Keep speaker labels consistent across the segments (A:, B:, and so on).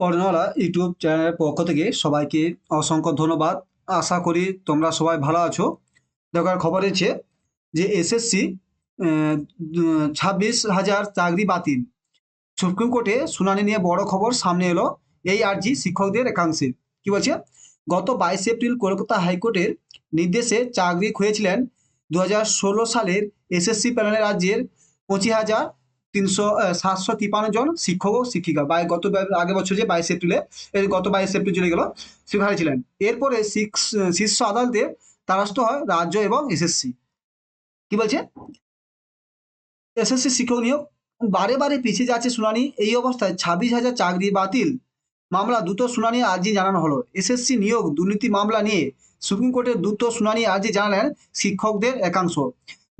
A: পড়নেওয়ালা YouTube চ্যানেলের পক্ষ থেকে সবাইকে অসংখ্য ধন্যবাদ। আশা করি তোমরা সবাই ভালো আছো। দেখার খবর হচ্ছে যে এসএসসি 26,000 চাকরি বাতিল। সুপ্রিম কোর্টে শুনানি নিয়ে বড় খবর সামনে এলো। এই আর্জি শিক্ষকদের একাংশের। কি বলছে? গত 22 এপ্রিল কলকাতা হাইকোর্টের নির্দেশে চাকরি খুঁজেছিলেন 2016 সালের এসএসসি প্যানেলের রাজ্যের 25,753 জন শিক্ষক ও শিক্ষিকা। আগের বছর যে 22 এপ্রিলে, গত 22 এপ্রিল চলে গেল, শিক্ষক হারিয়েছিলেন। এরপরে শীর্ষ আদালতের দ্বারস্থ হয় রাজ্য এবং এসএসসি। কি বলছে? এসএসসি শিক্ষক নিয়োগ বারে বারে পিছিয়ে যাচ্ছে শুনানি। এই অবস্থায় 26,000 চাকরি বাতিল মামলা দ্রুত শুনানি আর্জি জানানো হলো। এসএসসি নিয়োগ দুর্নীতি মামলা নিয়ে সুপ্রিম কোর্টের দ্রুত শুনানি আর্জি জানালেন শিক্ষকদের একাংশ।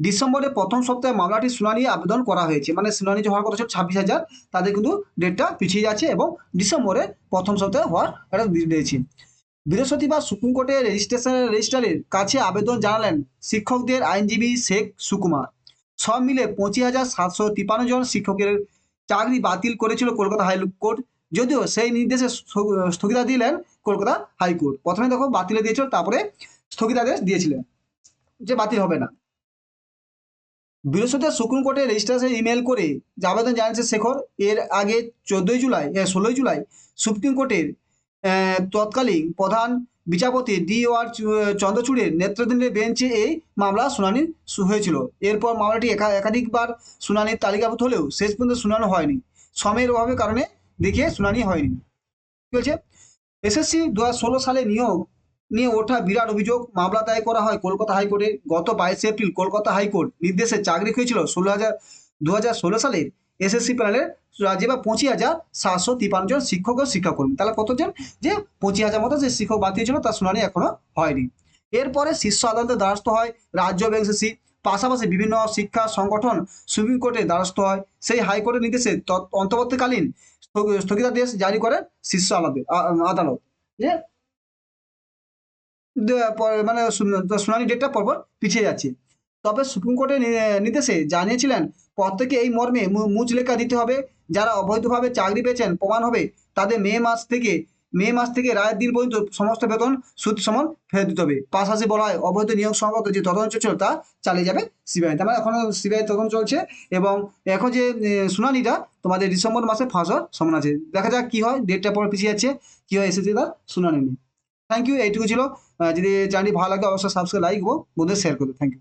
A: ডিসেম্বরের প্রথম সপ্তাহে মামলাটির শুনানি আবেদন করা হয়েছে। মানে শুনানি যে হওয়ার কথা ছিল 26,000, তাদের কিন্তু ডেটটা পিছিয়ে যাচ্ছে এবং ডিসেম্বরের প্রথম সপ্তাহে হওয়ার একটা দিয়েছে। বৃহস্পতিবার সুপ্রিম কোর্টের রেজিস্ট্রারের কাছে আবেদন জানালেন শিক্ষকদের আইনজীবী শেখ সুকুমার। সব মিলে 25,753 জন শিক্ষকের চাকরি বাতিল করেছিল কলকাতা হাইকোর্ট। যদিও সেই নির্দেশে স্থগিতা দিলেন কলকাতা হাইকোর্ট। প্রথমে দেখো বাতিলে দিয়েছিল, তারপরে স্থগিতাদেশ দিয়েছিলেন যে বাতিল হবে না। বৃহস্পতিবার সুপ্রিম কোর্টে রেজিস্ট্রারে ইমেল করে যে আবেদন জানিয়েছে শেখর। এর আগে 16ই জুলাই সুপ্রিম কোর্টের তৎকালীন প্রধান বিচারপতি DOR চন্দ্রচূড়ের নেতৃত্বাধীন বেঞ্চে এই মামলা শুনানি হয়েছিল। এরপর মামলাটি একাধিকবার শুনানির তালিকাভুক্ত হলেও শেষ পর্যন্ত শুনানো হয়নি। সময়ের অভাবের কারণে দেখিয়ে শুনানি হয়নি। কি বলছে? এসএসসি 2016 সালে নিয়োগ নিয়ে ওঠা বিরাট অভিযোগ। মামলা দায়ের করা হয় কলকাতা হাইকোর্টে। গত 22 এপ্রিল কলকাতা হাইকোর্ট নির্দেশে চাকরি হয়েছিল 2016 সালের এসএসসি প্যানেলের রাজ্যে বা 25,753 জন শিক্ষক ও শিক্ষাকর্মী। তাহলে কতজন? যে 25,000 মতো যে শিক্ষক বাতিল ছিল, তার শুনানি এখনো হয়নি। এরপরে শীর্ষ আদালতের দ্বারস্থ হয় রাজ্য এবং এসএসসি। পাশাপাশি বিভিন্ন শিক্ষা সংগঠন সুপ্রিম কোর্টের দ্বারস্থ হয়। সেই হাইকোর্টের নির্দেশে অন্তর্বর্তীকালীন স্থগিতাদেশ জারি করেন শীর্ষ আদালত। যে মানে শুনানি ডেটটা পরপর পিছিয়ে যাচ্ছে। তবে সুপ্রিম কোর্টের নির্দেশে জানিয়েছিলেন প্রত্যেকে এই মর্মে মুচলেখা দিতে হবে। যারা অবৈধভাবে চাকরি পেয়েছেন প্রমাণ হবে, তাদের মে মাস থেকে রায়ের দিন পর্যন্ত সমস্ত বেতন সুদ সমান ফেরত দিতে হবে। পাশাপাশি বলা হয় অবৈধ নিয়োগ সংক্রান্ত যে তদন্ত চলছে তা চালিয়ে যাবে সিবিআই। তার মানে এখনো সিবিআই তদন্ত চলছে এবং এখন যে শুনানিটা তোমাদের ডিসেম্বর মাসে ফাঁস হওয়ার সম্ভাবনা আছে। দেখা যাক কি হয়, ডেটটা পরে পিছিয়ে যাচ্ছে, কি হয় এসেছে তার শুনানি নিয়ে। থ্যাংক ইউ, এইটুকু ছিল। যদি চ্যানেলটি ভালো লাগে অবশ্যই সাবস্ক্রাইব, লাইক ও বন্ধুদের শেয়ার করবে। Thank you.